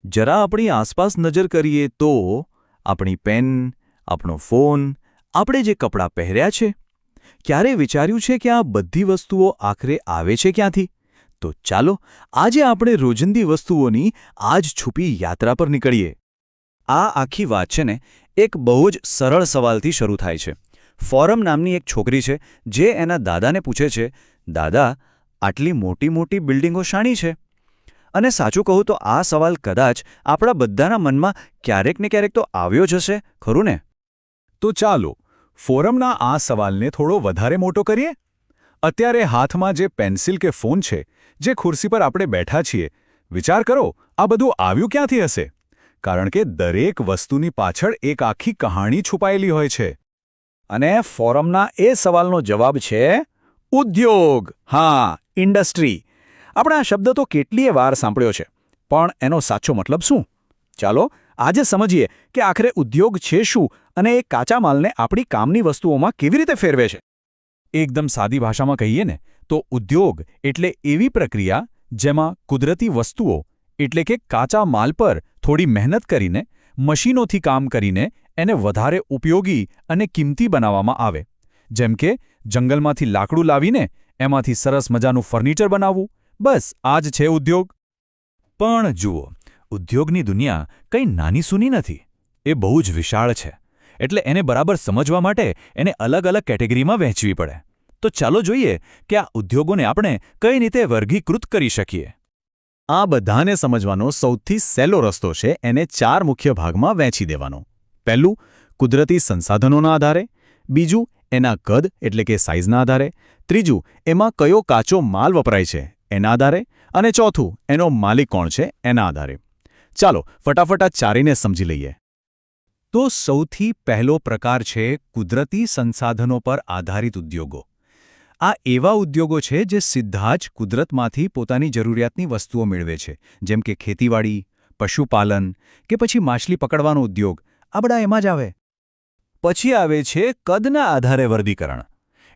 જરા આપણી આસપાસ નજર કરીએ તો આપણી પેન, આપણો ફોન, આપણે જે કપડાં પહેર્યા છે, ક્યારે વિચાર્યું છે કે આ બધી વસ્તુઓ આખરે આવે છે ક્યાંથી? તો ચાલો આજે આપણે રોજિંદી વસ્તુઓની આ જ છુપી યાત્રા પર નીકળીએ. આ આખી વાત છે ને એક બહુ જ સરળ સવાલથી શરૂ થાય છે. ફોરમ નામની એક છોકરી છે જે એના દાદાને પૂછે છે, દાદા, આટલી મોટી મોટી બિલ્ડિંગો શાની છે? અને સાચું કહું તો આ સવાલ કદાચ આપણા બધાના મનમાં ક્યારેક ને ક્યારેક તો આવ્યો જ હશે, ખરું ને? તો ચાલો ફોરમના આ સવાલને થોડો વધારે મોટો કરીએ. અત્યારે હાથમાં જે પેન્સિલ કે ફોન છે, જે ખુરશી પર આપણે બેઠા છીએ, વિચાર કરો આ બધું આવ્યું ક્યાંથી હશે? કારણ કે દરેક વસ્તુની પાછળ એક આખી કહાણી છુપાયેલી હોય છે. અને ફોરમના એ સવાલનો જવાબ છે ઉદ્યોગ. હા, ઇન્ડસ્ટ્રી. આપણે આ શબ્દ તો કેટલીય વાર સાંભળ્યો છે, પણ એનો સાચો મતલબ શું? ચાલો આજે સમજીએ કે આખરે ઉદ્યોગ છે શું અને એ કાચા માલને આપણી કામની વસ્તુઓમાં કેવી રીતે ફેરવે છે. એકદમ સાદી ભાષામાં કહીએ ને તો ઉદ્યોગ એટલે એવી પ્રક્રિયા જેમાં કુદરતી વસ્તુઓ એટલે કે કાચા માલ પર થોડી મહેનત કરીને, મશીનોથી કામ કરીને એને વધારે ઉપયોગી અને કિંમતી બનાવવામાં આવે. જેમ કે જંગલમાંથી લાકડું લાવીને એમાંથી સરસ મજાનું ફર્નિચર બનાવવું. બસ આ જ છે ઉદ્યોગ. પણ જુઓ, ઉદ્યોગની દુનિયા કંઈ નાની સૂની નથી. એ બહુ જ વિશાળ છે. એટલે એને બરાબર સમજવા માટે એને અલગ અલગ કેટેગરીમાં વહેંચવી પડે. તો ચાલો જોઈએ કે આ ઉદ્યોગોને આપણે કઈ રીતે વર્ગીકૃત કરી શકીએ. આ બધાને સમજવાનો સૌથી સહેલો રસ્તો છે એને 4 મુખ્ય ભાગમાં વહેંચી દેવાનો. પહેલું, કુદરતી સંસાધનોના આધારે. બીજું, એના કદ એટલે કે સાઇઝના આધારે. ત્રીજું, એમાં કયો કાચો માલ વપરાય છે એના આધારે. અને ચોથું, એનો માલિક કોણ છે એના આધારે. ચાલો ફટાફટ આ ચારેયને સમજી લઈએ. તો સૌથી પહેલો પ્રકાર છે કુદરતી સંસાધનો પર આધારિત ઉદ્યોગો. આ એવા ઉદ્યોગો છે જે સીધા જ કુદરતમાંથી પોતાની જરૂરિયાતની વસ્તુઓ મેળવે છે, જેમ કે ખેતીવાડી, પશુપાલન કે પછી માછલી પકડવાનો ઉદ્યોગ. આ બધા એમાં જ આવે. પછી આવે છે કદના આધારે વર્ગીકરણ.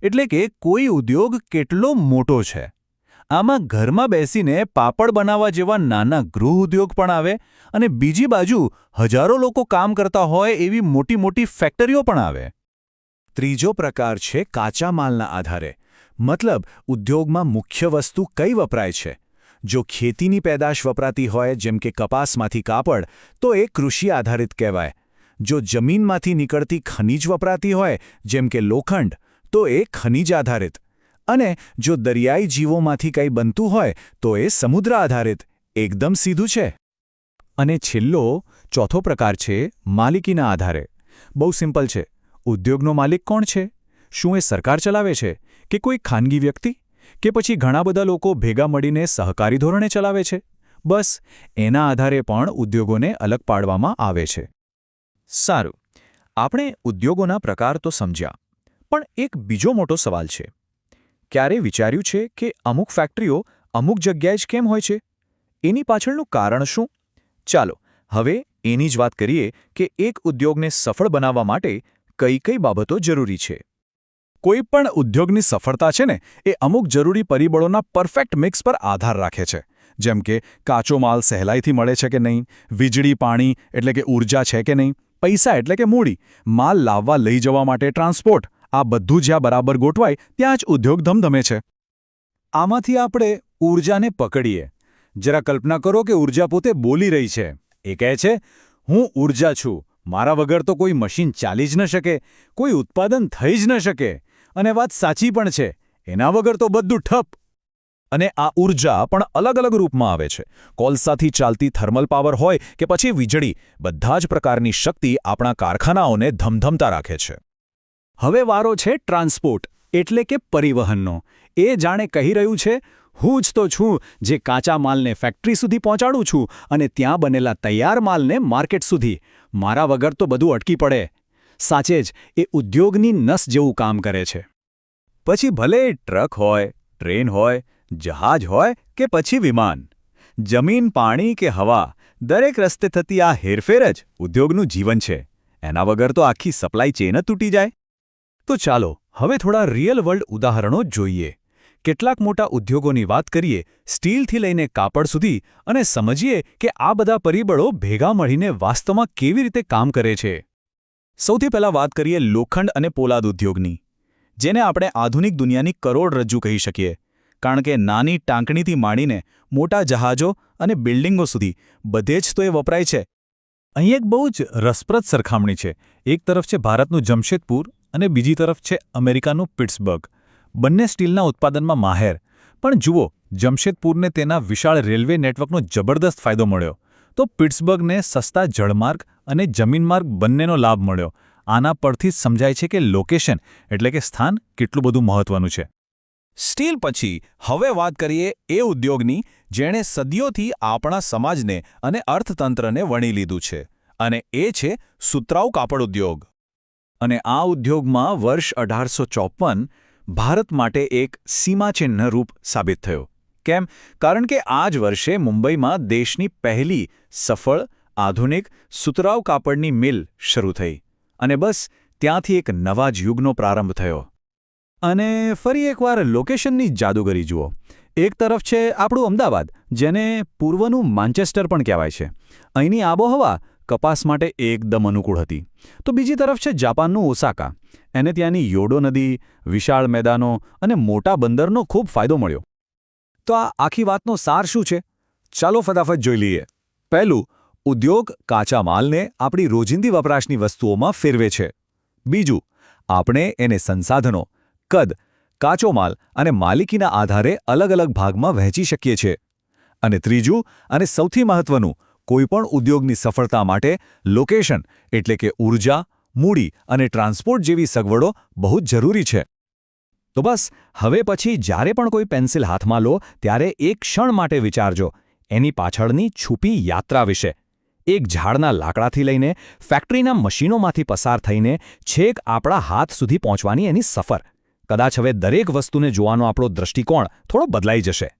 એટલે કે કોઈ ઉદ્યોગ કેટલો મોટો છે. આમાં ઘરમાં બેસીને પાપડ બનાવવા જેવા નાના ગૃહ ઉદ્યોગ પણ આવે અને બીજી બાજુ હજારો લોકો કામ કરતા હોય એવી મોટી મોટી ફેક્ટરીઓ પણ આવે. ત્રીજો પ્રકાર છે કાચા માલના આધારે. મતલબ ઉદ્યોગમાં મુખ્ય વસ્તુ કઈ વપરાય છે. જો ખેતીની પેદાશ વપરાતી હોય જેમ કે કપાસમાંથી કાપડ, તો એ કૃષિ આધારિત કહેવાય. જો જમીનમાંથી નીકળતી ખનિજ વપરાતી હોય જેમ કે લોખંડ, તો એ ખનિજ આધારિત. અને જો દરિયાઈ જીવોમાંથી કંઈ બનતું હોય તો એ સમુદ્ર આધારિત. એકદમ સીધું છે. અને છેલ્લો ચોથો પ્રકાર છે માલિકીના આધારે. બહુ સિમ્પલ છે. ઉદ્યોગનો માલિક કોણ છે? શું એ સરકાર ચલાવે છે કે કોઈ ખાનગી વ્યક્તિ કે પછી ઘણા બધા લોકો ભેગા મળીને સહકારી ધોરણે ચલાવે છે? બસ એના આધારે પણ ઉદ્યોગોને અલગ પાડવામાં આવે છે. સારું, આપણે ઉદ્યોગોના પ્રકાર તો સમજ્યા, પણ એક બીજો મોટો સવાલ છે. ક્યારે વિચાર્યું છે કે અમુક ફેક્ટરીઓ અમુક જગ્યાએ જ કેમ હોય છે? એની પાછળનું કારણ શું? ચાલો હવે એની જ વાત કરીએ કે એક ઉદ્યોગને સફળ બનાવવા માટે કઈ કઈ બાબતો જરૂરી છે. કોઈ પણ ઉદ્યોગની સફળતા છે ને એ અમુક જરૂરી પરિબળોના પરફેક્ટ મિક્સ પર આધાર રાખે છે. જેમ કે કાચો માલ સહેલાઈથી મળે છે કે નહીં, વીજળી પાણી એટલે કે ઊર્જા છે કે નહીં, પૈસા એટલે કે મૂડી, માલ લાવવા લઈ જવા માટે ટ્રાન્સપોર્ટ, આ બધું જ્યાં બરાબર ગોઠવાય ત્યાં જ ઉદ્યોગ ધમધમે છે. આમાંથી આપણે ઊર્જાને પકડીએ. જરા કલ્પના કરો કે ઊર્જા પોતે બોલી રહી છે. એ કહે છે, હું ઊર્જા છું, મારા વગર તો કોઈ મશીન ચાલી જ ન શકે, કોઈ ઉત્પાદન થઈ જ ન શકે. અને વાત સાચી પણ છે, એના વગર તો બધું ઠપ. અને આ ઊર્જા પણ અલગ અલગ રૂપમાં આવે છે. કોલસાથી ચાલતી થર્મલ પાવર હોય કે પછી વીજળી, બધા જ પ્રકારની શક્તિ આપણા કારખાનાઓને ધમધમતા રાખે છે. હવે વારો છે ટ્રાન્સપોર્ટ એટલે કે પરિવહનનો. એ જાણે કહી રહ્યું છે, હું જ તો છું જે કાચા માલને ફેક્ટરી સુધી પહોંચાડું છું અને ત્યાં બનેલા તૈયાર માલને માર્કેટ સુધી. મારા વગર તો બધું અટકી પડે. સાચે જ એ ઉદ્યોગની નસ જેવું કામ કરે છે. પછી ભલે ટ્રક હોય, ટ્રેન હોય, જહાજ હોય કે પછી વિમાન, જમીન, પાણી કે હવા, દરેક રસ્તે થતી આ હેરફેર જ ઉદ્યોગનું જીવન છે. એના વગર તો આખી સપ્લાય ચેન જ તૂટી જાય. તો ચાલો હવે થોડા રિયલ વર્લ્ડ ઉદાહરણો જોઈએ કેટલાક મોટા ઉદ્યોગોની વાત કરીએ, સ્ટીલથી લઈને કાપડ સુધી, અને સમજીએ કે આ બધા પરિબળો ભેગા મળીને વાસ્તવમાં કેવી રીતે કામ કરે છે. સૌથી પહેલાં વાત કરીએ લોખંડ અને પોલાદ ઉદ્યોગની, જેને આપણે આધુનિક દુનિયાની કરોડરજ્જુ કહી શકીએ, કારણ કે નાની ટાંકણીથી માંડીને મોટા જહાજો અને બિલ્ડિંગો સુધી બધે જ તો એ વપરાય છે. અહીં એક બહુ જ રસપ્રદ સરખામણી છે. એક તરફ છે ભારતનું જમશેદપુર અને બીજી તરફ છે અમેરિકાનું પિટ્સબર્ગ. બંને સ્ટીલના ઉત્પાદનમાં માહેર. પણ જુઓ, જમશેદપુરને તેના વિશાળ રેલવે નેટવર્કનો જબરદસ્ત ફાયદો મળ્યો, તો પિટ્સબર્ગને સસ્તા જળમાર્ગ અને જમીનમાર્ગ બંનેનો લાભ મળ્યો. આના પરથી જ સમજાય છે કે લોકેશન એટલે કે સ્થાન કેટલું બધું મહત્વનું છે. સ્ટીલ પછી હવે વાત કરીએ એ ઉદ્યોગની જેણે સદીઓથી આપણા સમાજને અને અર્થતંત્રને વણી લીધું છે, અને એ છે સુતરાઉ કાપડ ઉદ્યોગ. અને આ ઉદ્યોગમાં વર્ષ 1854 ભારત માટે એક સીમાચિહ્નરૂપ સાબિત થયો. કેમ? કારણ કે આ જ વર્ષે મુંબઈમાં દેશની પહેલી સફળ આધુનિક સુતરાઉ કાપડની મિલ શરૂ થઈ, અને બસ ત્યાંથી એક નવા જ યુગનો પ્રારંભ થયો. અને ફરી એકવાર લોકેશનની જાદુગરી જુઓ. એક તરફ છે આપણું અમદાવાદ, જેને પૂર્વનું માન્ચેસ્ટર પણ કહેવાય છે. અહીંની આબોહવા કપાસ માટે એકદમ અનુકૂળ હતી. તો બીજી તરફ છે જાપાનનું ઓસાકા. એને ત્યાંની યોડો નદી, વિશાળ મેદાનો અને મોટા બંદરનો ખૂબ ફાયદો મળ્યો. તો આ આખી વાતનો સાર શું છે? ચાલો ફટાફટ જોઈ લઈએ. પહેલું, ઉદ્યોગ કાચા માલને આપણી રોજિંદી વપરાશની વસ્તુઓમાં ફેરવે છે. બીજું, આપણે એને સંસાધનો, કદ, કાચો માલ અને માલિકીના આધારે અલગ અલગ ભાગમાં વહેંચી શકીએ છીએ. અને ત્રીજું, અને સૌથી મહત્વનું, કોઈપણ ઉદ્યોગની સફળતા માટે લોકેશન એટલે કે ઊર્જા, મૂડી અને ટ્રાન્સપોર્ટ જેવી સગવડો બહુ જ જરૂરી છે. તો બસ, હવે પછી જ્યારે પણ કોઈ પેન્સિલ હાથમાં લો ત્યારે એક ક્ષણ માટે વિચારજો એની પાછળની છુપી યાત્રા વિશે. એક ઝાડના લાકડાથી લઈને ફેક્ટરીના મશીનોમાંથી પસાર થઈને છેક આપણા હાથ સુધી પહોંચવાની એની સફર. કદાચ હવે દરેક વસ્તુને જોવાનો આપણો દૃષ્ટિકોણ થોડો બદલાઈ જશે.